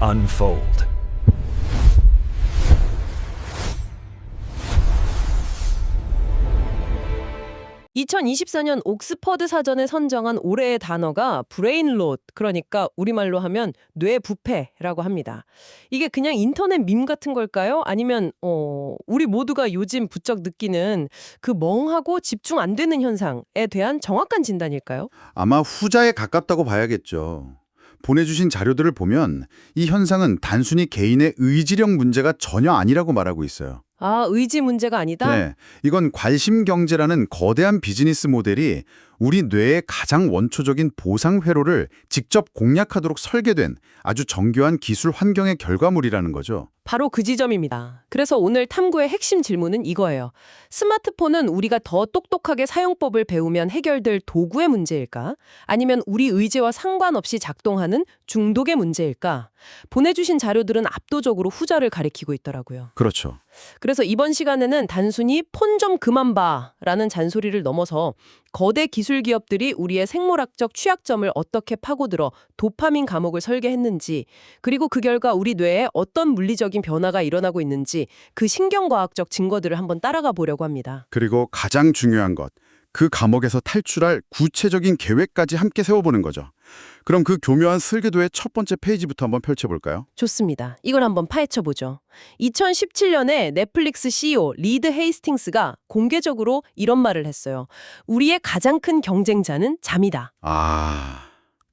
unfold. 2024년 옥스퍼드 사전에 선정한 올해의 단어가 브레인롯, 그러니까 우리말로 하면 뇌부패라고 합니다. 이게 그냥 인터넷 밈 같은 걸까요? 아니면 우리 모두가 요즘 부쩍 느끼는 그 멍하고 집중 안 되는 현상에 대한 정확한 진단일까요? 아마 후자에 가깝다고 봐야겠죠. 보내주신 자료들을 보면 이 현상은 단순히 개인의 의지력 문제가 전혀 아니라고 말하고 있어요. 아, 의지 문제가 아니다? 네, 이건 관심경제라는 거대한 비즈니스 모델이 우리 뇌의 가장 원초적인 보상 회로를 직접 공략하도록 설계된 아주 정교한 기술 환경의 결과물이라는 거죠. 바로 그 지점입니다. 그래서 오늘 탐구의 핵심 질문은 이거예요. 스마트폰은 우리가 더 똑똑하게 사용법을 배우면 해결될 도구의 문제일까? 아니면 우리 의지와 상관없이 작동하는 중독의 문제일까? 보내주신 자료들은 압도적으로 후자를 가리키고 있더라고요. 그렇죠. 그래서 이번 시간에는 단순히 폰 좀 그만 봐라는 잔소리를 넘어서 거대 기술 기업들이 우리의 생물학적 취약점을 어떻게 파고들어 도파민 감옥을 설계했는지, 그리고 그 결과 우리 뇌에 어떤 물리적인 변화가 일어나고 있는지 그 신경과학적 증거들을 한번 따라가 보려고 합니다. 그리고 가장 중요한 것, 그 감옥에서 탈출할 구체적인 계획까지 함께 세워보는 거죠. 그럼 그 교묘한 설계도의 첫 번째 페이지부터 한번 펼쳐볼까요? 좋습니다. 이걸 한번 파헤쳐보죠. 2017년에 넷플릭스 CEO 리드 헤이스팅스가 공개적으로 이런 말을 했어요. 우리의 가장 큰 경쟁자는 잠이다.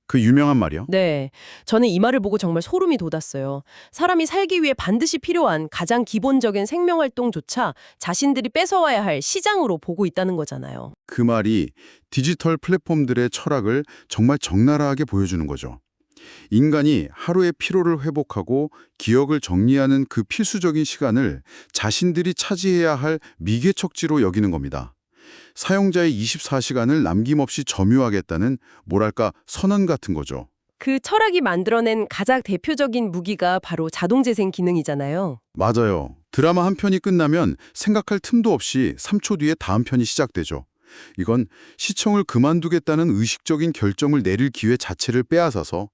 그 유명한 말이요? 네, 저는 이 말을 보고 정말 소름이 돋았어요. 사람이 살기 위해 반드시 필요한 가장 기본적인 생명활동조차 자신들이 뺏어와야 할 시장으로 보고 있다는 거잖아요. 그 말이 디지털 플랫폼들의 철학을 정말 적나라하게 보여주는 거죠. 인간이 하루의 피로를 회복하고 기억을 정리하는 그 필수적인 시간을 자신들이 차지해야 할 미개척지로 여기는 겁니다. 사용자의 24시간을 남김없이 점유하겠다는 뭐랄까 선언 같은 거죠. 그 철학이 만들어낸 가장 대표적인 무기가 바로 자동재생 기능이잖아요. 맞아요. 드라마 한 편이 끝나면 생각할 틈도 없이 3초 뒤에 다음 편이 시작되죠. 이건 시청을 그만두겠다는 의식적인 결정을 내릴 기회 자체를 빼앗아서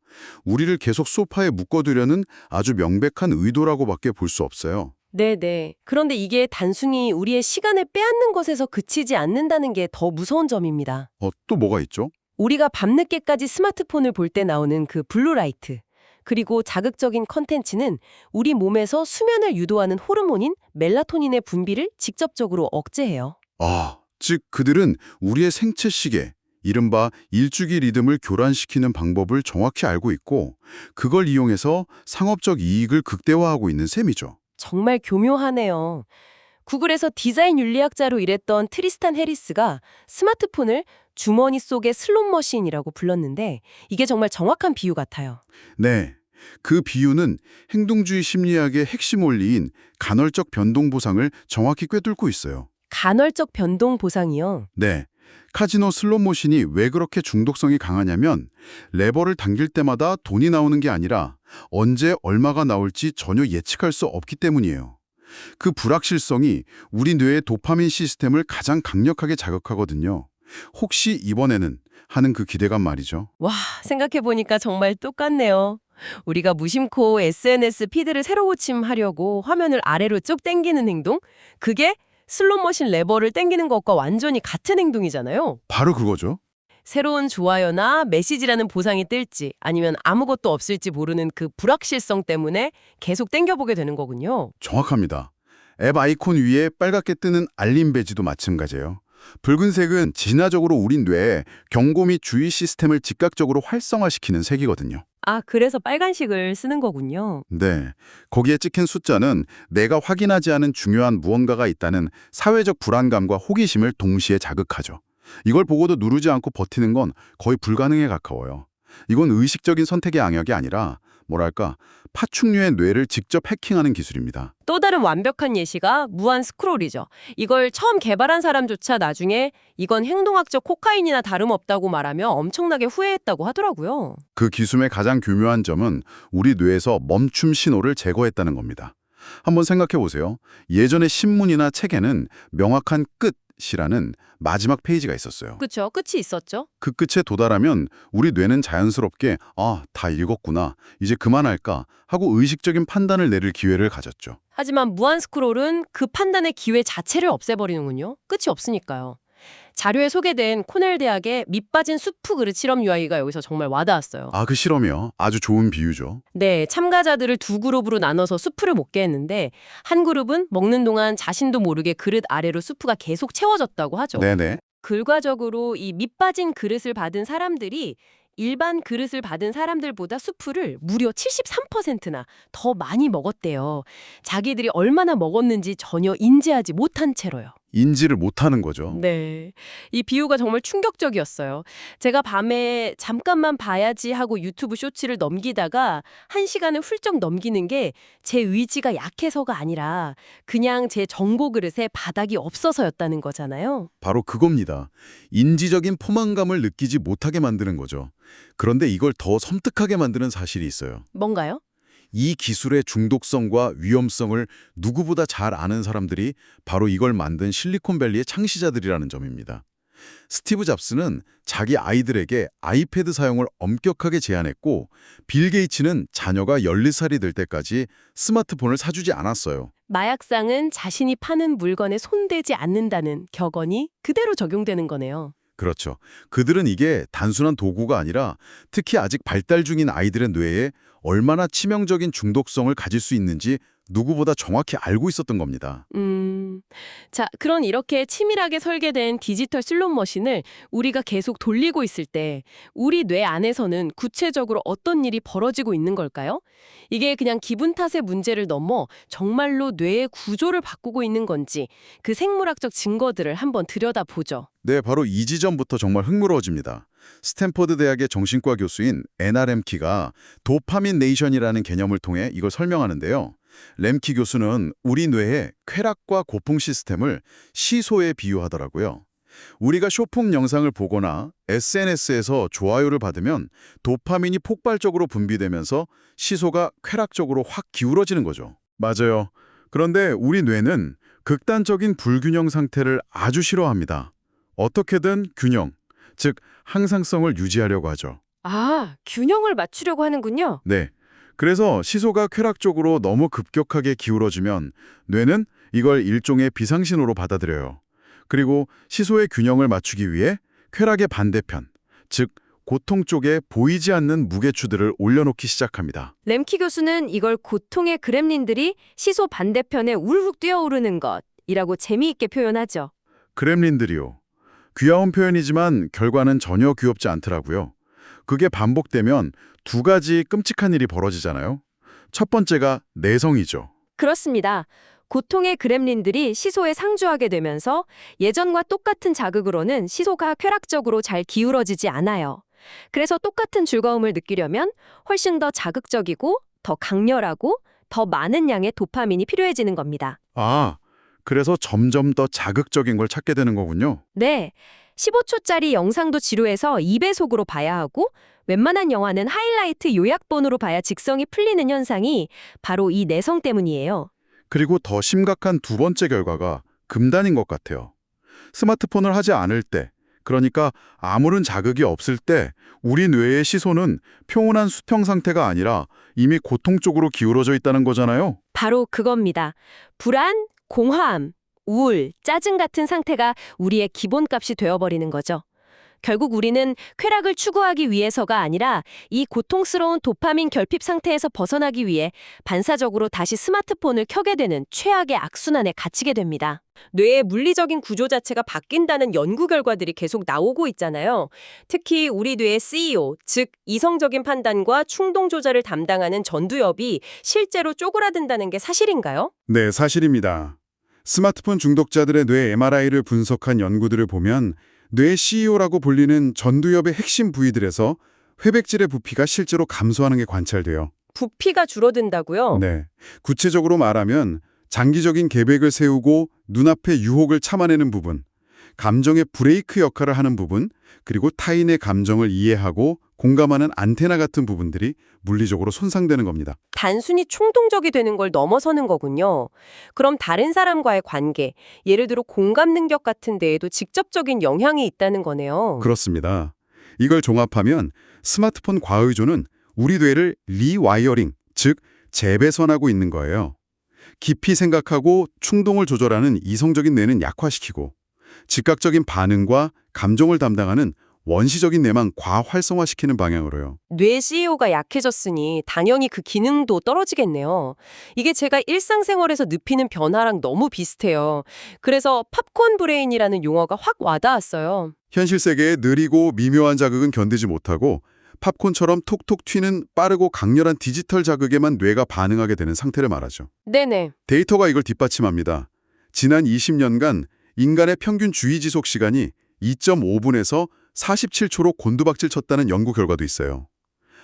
우리를 계속 소파에 묶어두려는 아주 명백한 의도라고밖에 볼 수 없어요. 네네. 그런데 이게 단순히 우리의 시간을 빼앗는 것에서 그치지 않는다는 게 더 무서운 점입니다. 또 뭐가 있죠? 우리가 밤늦게까지 스마트폰을 볼 때 나오는 그 블루라이트, 그리고 자극적인 컨텐츠는 우리 몸에서 수면을 유도하는 호르몬인 멜라토닌의 분비를 직접적으로 억제해요. 즉 그들은 우리의 생체 시계, 이른바 일주기 리듬을 교란시키는 방법을 정확히 알고 있고 그걸 이용해서 상업적 이익을 극대화하고 있는 셈이죠. 정말 교묘하네요. 구글에서 디자인 윤리학자로 일했던 트리스탄 해리스가 스마트폰을 주머니 속의 슬롯머신이라고 불렀는데 이게 정말 정확한 비유 같아요. 네, 그 비유는 행동주의 심리학의 핵심 원리인 간헐적 변동 보상을 정확히 꿰뚫고 있어요. 간헐적 변동 보상이요. 네, 카지노 슬롯머신이 왜 그렇게 중독성이 강하냐면 레버를 당길 때마다 돈이 나오는 게 아니라 언제 얼마가 나올지 전혀 예측할 수 없기 때문이에요. 그 불확실성이 우리 뇌의 도파민 시스템을 가장 강력하게 자극하거든요. 혹시 이번에는 하는 그 기대감 말이죠. 와, 생각해보니까 정말 똑같네요. 우리가 무심코 SNS 피드를 새로 고침하려고 화면을 아래로 쭉 당기는 행동? 그게 슬롯머신 레버를 당기는 것과 완전히 같은 행동이잖아요. 바로 그거죠. 새로운 좋아요나 메시지라는 보상이 뜰지 아니면 아무것도 없을지 모르는 그 불확실성 때문에 계속 당겨보게 되는 거군요. 정확합니다. 앱 아이콘 위에 빨갛게 뜨는 알림 배지도 마찬가지예요. 붉은색은 진화적으로 우리 뇌에 경고 및 주의 시스템을 즉각적으로 활성화시키는 색이거든요. 아, 그래서 빨간색을 쓰는 거군요. 네, 거기에 찍힌 숫자는 내가 확인하지 않은 중요한 무언가가 있다는 사회적 불안감과 호기심을 동시에 자극하죠. 이걸 보고도 누르지 않고 버티는 건 거의 불가능에 가까워요. 이건 의식적인 선택의 영역이 아니라 뭐랄까 파충류의 뇌를 직접 해킹하는 기술입니다. 또 다른 완벽한 예시가 무한 스크롤이죠. 이걸 처음 개발한 사람조차 나중에 이건 행동학적 코카인이나 다름없다고 말하며 엄청나게 후회했다고 하더라고요. 그 기술의 가장 교묘한 점은 우리 뇌에서 멈춤 신호를 제거했다는 겁니다. 한번 생각해 보세요. 예전의 신문이나 책에는 명확한 끝, 이라는 마지막 페이지가 있었어요. 그쵸? 끝이 있었죠? 그 끝에 도달하면 우리 뇌는 자연스럽게 다 읽었구나, 이제 그만할까 하고 의식적인 판단을 내릴 기회를 가졌죠. 하지만 무한 스크롤은 그 판단의 기회 자체를 없애버리는군요. 끝이 없으니까요. 자료에 소개된 코넬 대학의 밑빠진 수프 그릇 실험 이야기가 여기서 정말 와닿았어요. 그 실험이요. 아주 좋은 비유죠. 네, 참가자들을 두 그룹으로 나눠서 수프를 먹게 했는데 한 그룹은 먹는 동안 자신도 모르게 그릇 아래로 수프가 계속 채워졌다고 하죠. 네네. 결과적으로 이 밑빠진 그릇을 받은 사람들이 일반 그릇을 받은 사람들보다 수프를 무려 73%나 더 많이 먹었대요. 자기들이 얼마나 먹었는지 전혀 인지하지 못한 채로요. 인지를 못하는 거죠. 네. 이 비유가 정말 충격적이었어요. 제가 밤에 잠깐만 봐야지 하고 유튜브 쇼츠를 넘기다가 1시간을 훌쩍 넘기는 게 제 의지가 약해서가 아니라 그냥 제 정보 그릇에 바닥이 없어서였다는 거잖아요. 바로 그겁니다. 인지적인 포만감을 느끼지 못하게 만드는 거죠. 그런데 이걸 더 섬뜩하게 만드는 사실이 있어요. 뭔가요? 이 기술의 중독성과 위험성을 누구보다 잘 아는 사람들이 바로 이걸 만든 실리콘밸리의 창시자들이라는 점입니다. 스티브 잡스는 자기 아이들에게 아이패드 사용을 엄격하게 제한했고, 빌 게이츠는 자녀가 14살이 될 때까지 스마트폰을 사주지 않았어요. 마약상은 자신이 파는 물건에 손대지 않는다는 격언이 그대로 적용되는 거네요. 그렇죠. 그들은 이게 단순한 도구가 아니라 특히 아직 발달 중인 아이들의 뇌에 얼마나 치명적인 중독성을 가질 수 있는지 누구보다 정확히 알고 있었던 겁니다. 자, 그런 이렇게 치밀하게 설계된 디지털 슬롯머신을 우리가 계속 돌리고 있을 때 우리 뇌 안에서는 구체적으로 어떤 일이 벌어지고 있는 걸까요? 이게 그냥 기분 탓의 문제를 넘어 정말로 뇌의 구조를 바꾸고 있는 건지 그 생물학적 증거들을 한번 들여다보죠. 네, 바로 이 지점부터 정말 흥미로워집니다. 스탠퍼드 대학의 정신과 교수인 애나 렘키가 도파민 네이션이라는 개념을 통해 이걸 설명하는데요. 렘키 교수는 우리 뇌의 쾌락과 고통 시스템을 시소에 비유하더라고요. 우리가 쇼핑 영상을 보거나 SNS에서 좋아요를 받으면 도파민이 폭발적으로 분비되면서 시소가 쾌락적으로 확 기울어지는 거죠. 맞아요. 그런데 우리 뇌는 극단적인 불균형 상태를 아주 싫어합니다. 어떻게든 균형, 즉 항상성을 유지하려고 하죠. 아, 균형을 맞추려고 하는군요. 네. 그래서 시소가 쾌락적으로 너무 급격하게 기울어지면 뇌는 이걸 일종의 비상신호로 받아들여요. 그리고 시소의 균형을 맞추기 위해 쾌락의 반대편, 즉 고통 쪽에 보이지 않는 무게추들을 올려놓기 시작합니다. 렘키 교수는 이걸 고통의 그렘린들이 시소 반대편에 울훅 뛰어오르는 것이라고 재미있게 표현하죠. 그렘린들이요. 귀여운 표현이지만 결과는 전혀 귀엽지 않더라고요. 그게 반복되면 두 가지 끔찍한 일이 벌어지잖아요. 첫 번째가 내성이죠. 그렇습니다. 고통의 그렘린들이 시소에 상주하게 되면서 예전과 똑같은 자극으로는 시소가 쾌락적으로 잘 기울어지지 않아요. 그래서 똑같은 즐거움을 느끼려면 훨씬 더 자극적이고 더 강렬하고 더 많은 양의 도파민이 필요해지는 겁니다. 그래서 점점 더 자극적인 걸 찾게 되는 거군요. 네, 15초짜리 영상도 지루해서 2배속으로 봐야 하고 웬만한 영화는 하이라이트 요약본으로 봐야 직성이 풀리는 현상이 바로 이 내성 때문이에요. 그리고 더 심각한 두 번째 결과가 금단인 것 같아요. 스마트폰을 하지 않을 때, 그러니까 아무런 자극이 없을 때 우리 뇌의 시소는 평온한 수평 상태가 아니라 이미 고통 쪽으로 기울어져 있다는 거잖아요. 바로 그겁니다. 불안, 공허함, 우울, 짜증 같은 상태가 우리의 기본값이 되어버리는 거죠. 결국 우리는 쾌락을 추구하기 위해서가 아니라 이 고통스러운 도파민 결핍 상태에서 벗어나기 위해 반사적으로 다시 스마트폰을 켜게 되는 최악의 악순환에 갇히게 됩니다. 뇌의 물리적인 구조 자체가 바뀐다는 연구 결과들이 계속 나오고 있잖아요. 특히 우리 뇌의 CEO, 즉 이성적인 판단과 충동 조절을 담당하는 전두엽이 실제로 쪼그라든다는 게 사실인가요? 네, 사실입니다. 스마트폰 중독자들의 뇌 MRI를 분석한 연구들을 보면 뇌 CEO라고 불리는 전두엽의 핵심 부위들에서 회백질의 부피가 실제로 감소하는 게 관찰돼요. 부피가 줄어든다고요? 네. 구체적으로 말하면 장기적인 계획을 세우고 눈앞의 유혹을 참아내는 부분, 감정의 브레이크 역할을 하는 부분, 그리고 타인의 감정을 이해하고 공감하는 안테나 같은 부분들이 물리적으로 손상되는 겁니다. 단순히 충동적이 되는 걸 넘어서는 거군요. 그럼 다른 사람과의 관계, 예를 들어 공감 능력 같은 데에도 직접적인 영향이 있다는 거네요. 그렇습니다. 이걸 종합하면 스마트폰 과의존은 우리 뇌를 리와이어링, 즉 재배선하고 있는 거예요. 깊이 생각하고 충동을 조절하는 이성적인 뇌는 약화시키고 즉각적인 반응과 감정을 담당하는 원시적인 뇌만 과활성화시키는 방향으로요. 뇌 CEO가 약해졌으니 당연히 그 기능도 떨어지겠네요. 이게 제가 일상생활에서 느끼는 변화랑 너무 비슷해요. 그래서 팝콘 브레인이라는 용어가 확 와닿았어요. 현실 세계의 느리고 미묘한 자극은 견디지 못하고 팝콘처럼 톡톡 튀는 빠르고 강렬한 디지털 자극에만 뇌가 반응하게 되는 상태를 말하죠. 네네. 데이터가 이걸 뒷받침합니다. 지난 20년간 인간의 평균 주의 지속 시간이 2.5분에서 47초로 곤두박질 쳤다는 연구 결과도 있어요.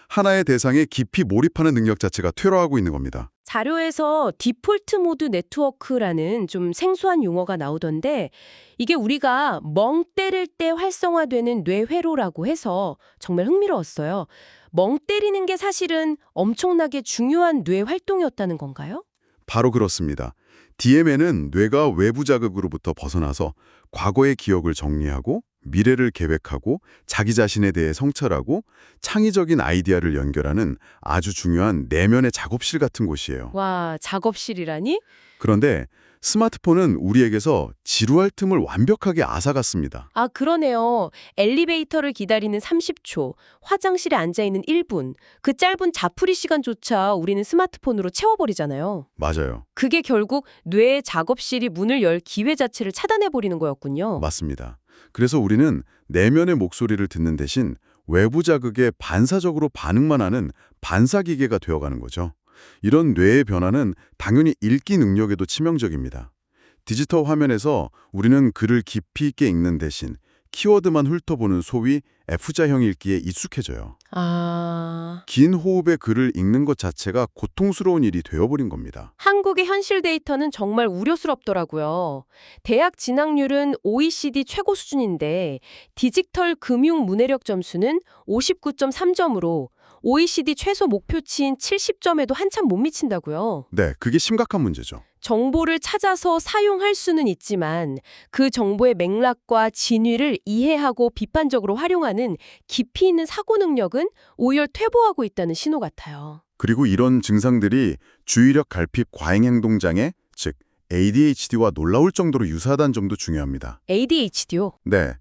하나의 대상에 깊이 몰입하는 능력 자체가 퇴로하고 있는 겁니다. 자료에서 디폴트 모드 네트워크라는 좀 생소한 용어가 나오던데 이게 우리가 멍 때릴 때 활성화되는 뇌회로라고 해서 정말 흥미로웠어요. 멍 때리는 게 사실은 엄청나게 중요한 뇌 활동이었다는 건가요? 바로 그렇습니다. DMN은 뇌가 외부 자극으로부터 벗어나서 과거의 기억을 정리하고 미래를 계획하고 자기 자신에 대해 성찰하고 창의적인 아이디어를 연결하는 아주 중요한 내면의 작업실 같은 곳이에요. 와, 작업실이라니? 그런데 스마트폰은 우리에게서 지루할 틈을 완벽하게 앗아갔습니다. 아, 그러네요. 엘리베이터를 기다리는 30초, 화장실에 앉아있는 1분, 그 짧은 자풀이 시간조차 우리는 스마트폰으로 채워버리잖아요. 맞아요. 그게 결국 뇌의 작업실이 문을 열 기회 자체를 차단해버리는 거였군요. 맞습니다. 그래서 우리는 내면의 목소리를 듣는 대신 외부 자극에 반사적으로 반응만 하는 반사기계가 되어가는 거죠. 이런 뇌의 변화는 당연히 읽기 능력에도 치명적입니다. 디지털 화면에서 우리는 글을 깊이 있게 읽는 대신 키워드만 훑어보는 소위 F자형 읽기에 익숙해져요. 아... 긴 호흡의 글을 읽는 것 자체가 고통스러운 일이 되어버린 겁니다. 한국의 현실 데이터는 정말 우려스럽더라고요. 대학 진학률은 OECD 최고 수준인데 디지털 금융 문해력 점수는 59.3점으로 OECD 최소 목표치인 70점에도 한참 못 미친다고요. 네, 그게 심각한 문제죠. 정보를 찾아서 사용할 수는 있지만 그 정보의 맥락과 진위를 이해하고 비판적으로 활용하는 깊이 있는 사고 능력은 오히려 퇴보하고 있다는 신호 같아요. 그리고 이런 증상들이 주의력 갈핍 과잉행동장애, 즉 ADHD와 놀라울 정도로 유사하다는 점도 중요합니다. ADHD요? 네,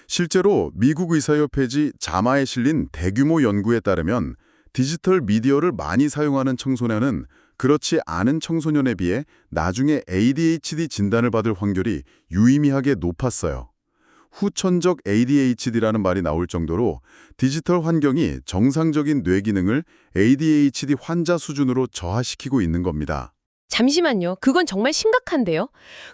실제로 미국 의사협회지 자마에 실린 대규모 연구에 따르면 디지털 미디어를 많이 사용하는 청소년은 그렇지 않은 청소년에 비해 나중에 ADHD 진단을 받을 확률이 유의미하게 높았어요. 후천적 ADHD라는 말이 나올 정도로 디지털 환경이 정상적인 뇌 기능을 ADHD 환자 수준으로 저하시키고 있는 겁니다. 잠시만요. 그건 정말 심각한데요?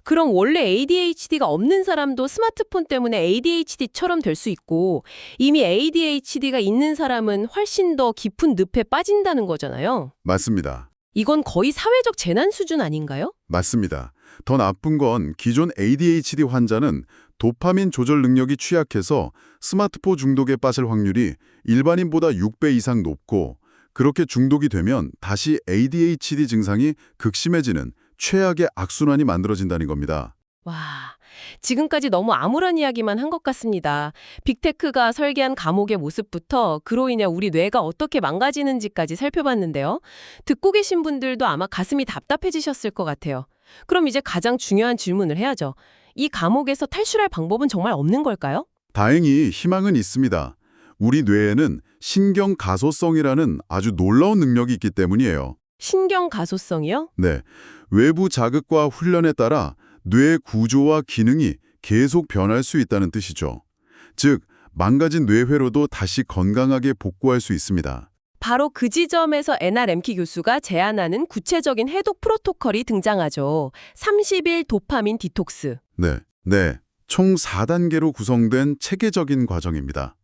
그럼 원래 ADHD가 없는 사람도 스마트폰 때문에 ADHD처럼 될 수 있고 이미 ADHD가 있는 사람은 훨씬 더 깊은 늪에 빠진다는 거잖아요. 맞습니다. 이건 거의 사회적 재난 수준 아닌가요? 맞습니다. 더 나쁜 건 기존 ADHD 환자는 도파민 조절 능력이 취약해서 스마트폰 중독에 빠질 확률이 일반인보다 6배 이상 높고 그렇게 중독이 되면 다시 ADHD 증상이 극심해지는 최악의 악순환이 만들어진다는 겁니다. 와, 지금까지 너무 암울한 이야기만 한 것 같습니다. 빅테크가 설계한 감옥의 모습부터 그로 인해 우리 뇌가 어떻게 망가지는지까지 살펴봤는데요. 듣고 계신 분들도 아마 가슴이 답답해지셨을 것 같아요. 그럼 이제 가장 중요한 질문을 해야죠. 이 감옥에서 탈출할 방법은 정말 없는 걸까요? 다행히 희망은 있습니다. 우리 뇌에는 신경가소성이라는 아주 놀라운 능력이 있기 때문이에요. 신경가소성이요? 네, 외부 자극과 훈련에 따라 뇌 구조와 기능이 계속 변할 수 있다는 뜻이죠. 즉, 망가진 뇌회로도 다시 건강하게 복구할 수 있습니다. 바로 그 지점에서 에나 렘키 교수가 제안하는 구체적인 해독 프로토콜이 등장하죠. 30일 도파민 디톡스. 네. 총 4단계로 구성된 체계적인 과정입니다.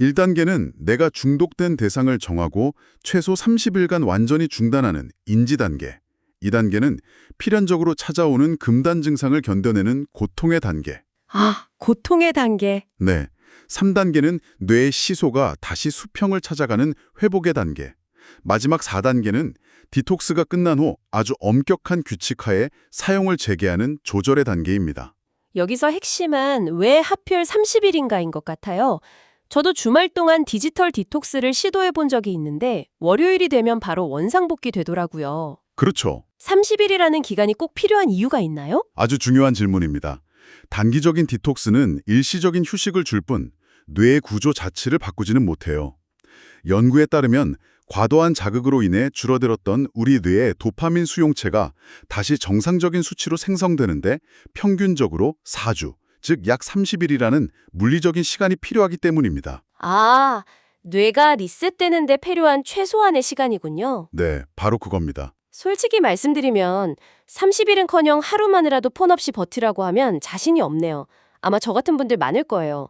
1단계는 내가 중독된 대상을 정하고 최소 30일간 완전히 중단하는 인지 단계. 2단계는 필연적으로 찾아오는 금단 증상을 견뎌내는 고통의 단계. 아, 고통의 단계. 네. 3단계는 뇌의 시소가 다시 수평을 찾아가는 회복의 단계. 마지막 4단계는 디톡스가 끝난 후 아주 엄격한 규칙하에 사용을 재개하는 조절의 단계입니다. 여기서 핵심은 왜 하필 30일인가인 것 같아요. 저도 주말 동안 디지털 디톡스를 시도해 본 적이 있는데 월요일이 되면 바로 원상복귀 되더라고요. 그렇죠. 30일이라는 기간이 꼭 필요한 이유가 있나요? 아주 중요한 질문입니다. 단기적인 디톡스는 일시적인 휴식을 줄 뿐 뇌의 구조 자체를 바꾸지는 못해요. 연구에 따르면 과도한 자극으로 인해 줄어들었던 우리 뇌의 도파민 수용체가 다시 정상적인 수치로 생성되는데 평균적으로 4주, 즉 약 30일이라는 물리적인 시간이 필요하기 때문입니다. 아, 뇌가 리셋되는 데 필요한 최소한의 시간이군요. 네, 바로 그겁니다. 솔직히 말씀드리면 30일은커녕 하루만이라도 폰 없이 버티라고 하면 자신이 없네요. 아마 저 같은 분들 많을 거예요.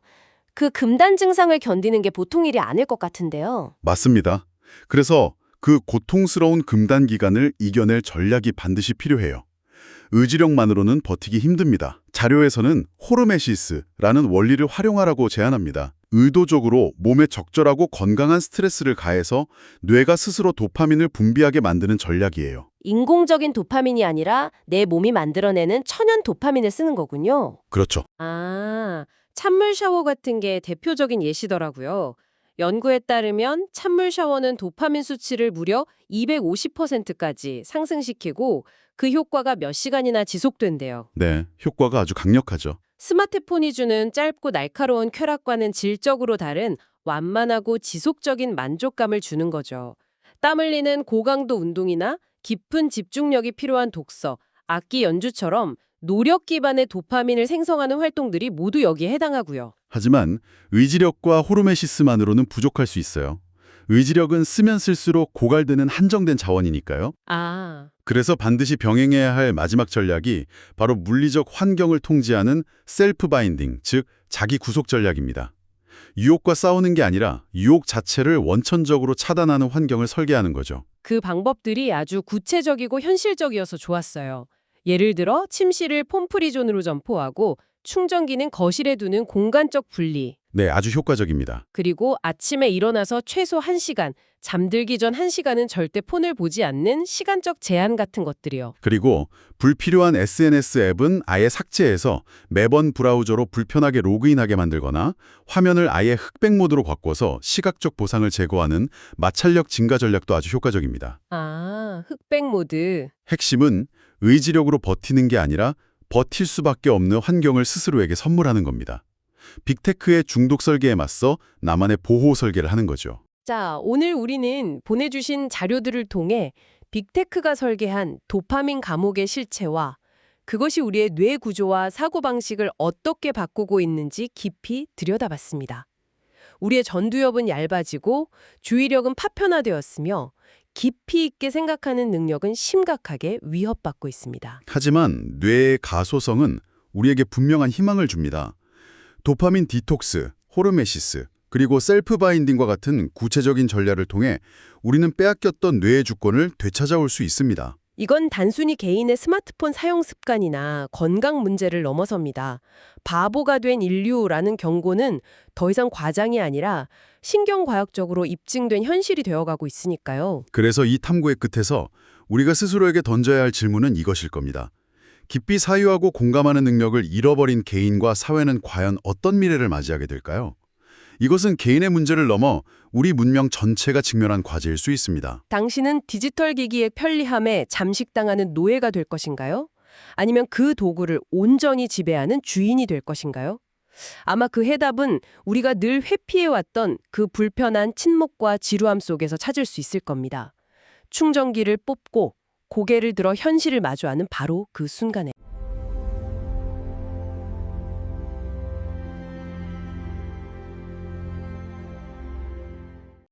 그 금단 증상을 견디는 게 보통 일이 아닐 것 같은데요. 맞습니다. 그래서 그 고통스러운 금단 기간을 이겨낼 전략이 반드시 필요해요. 의지력만으로는 버티기 힘듭니다. 자료에서는 호르메시스라는 원리를 활용하라고 제안합니다. 의도적으로 몸에 적절하고 건강한 스트레스를 가해서 뇌가 스스로 도파민을 분비하게 만드는 전략이에요. 인공적인 도파민이 아니라 내 몸이 만들어내는 천연 도파민을 쓰는 거군요. 그렇죠. 아, 찬물 샤워 같은 게 대표적인 예시더라고요. 연구에 따르면 찬물 샤워는 도파민 수치를 무려 250%까지 상승시키고 그 효과가 몇 시간이나 지속된대요. 네, 효과가 아주 강력하죠. 스마트폰이 주는 짧고 날카로운 쾌락과는 질적으로 다른 완만하고 지속적인 만족감을 주는 거죠. 땀 흘리는 고강도 운동이나 깊은 집중력이 필요한 독서, 악기 연주처럼 노력 기반의 도파민을 생성하는 활동들이 모두 여기에 해당하고요. 하지만 의지력과 호르메시스만으로는 부족할 수 있어요. 의지력은 쓰면 쓸수록 고갈되는 한정된 자원이니까요. 아, 그래서 반드시 병행해야 할 마지막 전략이 바로 물리적 환경을 통제하는 셀프 바인딩, 즉 자기 구속 전략입니다. 유혹과 싸우는 게 아니라 유혹 자체를 원천적으로 차단하는 환경을 설계하는 거죠. 그 방법들이 아주 구체적이고 현실적이어서 좋았어요. 예를 들어 침실을 폼프리존으로 점포하고 충전기는 거실에 두는 공간적 분리, 네, 아주 효과적입니다. 그리고 아침에 일어나서 최소 1시간, 잠들기 전 1시간은 절대 폰을 보지 않는 시간적 제한 같은 것들이요. 그리고 불필요한 SNS 앱은 아예 삭제해서 매번 브라우저로 불편하게 로그인하게 만들거나 화면을 아예 흑백 모드로 바꿔서 시각적 보상을 제거하는 마찰력 증가 전략도 아주 효과적입니다. 아, 흑백 모드. 핵심은 의지력으로 버티는 게 아니라 버틸 수밖에 없는 환경을 스스로에게 선물하는 겁니다. 빅테크의 중독 설계에 맞서 나만의 보호 설계를 하는 거죠. 자, 오늘 우리는 보내주신 자료들을 통해 빅테크가 설계한 도파민 감옥의 실체와 그것이 우리의 뇌 구조와 사고방식을 어떻게 바꾸고 있는지 깊이 들여다봤습니다. 우리의 전두엽은 얇아지고 주의력은 파편화되었으며 깊이 있게 생각하는 능력은 심각하게 위협받고 있습니다. 하지만 뇌의 가소성은 우리에게 분명한 희망을 줍니다. 도파민 디톡스, 호르메시스, 그리고 셀프 바인딩과 같은 구체적인 전략을 통해 우리는 빼앗겼던 뇌의 주권을 되찾아올 수 있습니다. 이건 단순히 개인의 스마트폰 사용 습관이나 건강 문제를 넘어섭니다. 바보가 된 인류라는 경고는 더 이상 과장이 아니라 신경과학적으로 입증된 현실이 되어가고 있으니까요. 그래서 이 탐구의 끝에서 우리가 스스로에게 던져야 할 질문은 이것일 겁니다. 깊이 사유하고 공감하는 능력을 잃어버린 개인과 사회는 과연 어떤 미래를 맞이하게 될까요? 이것은 개인의 문제를 넘어 우리 문명 전체가 직면한 과제일 수 있습니다. 당신은 디지털 기기의 편리함에 잠식당하는 노예가 될 것인가요? 아니면 그 도구를 온전히 지배하는 주인이 될 것인가요? 아마 그 해답은 우리가 늘 회피해왔던 그 불편한 침묵과 지루함 속에서 찾을 수 있을 겁니다. 충전기를 뽑고 고개를 들어 현실을 마주하는 바로 그 순간에.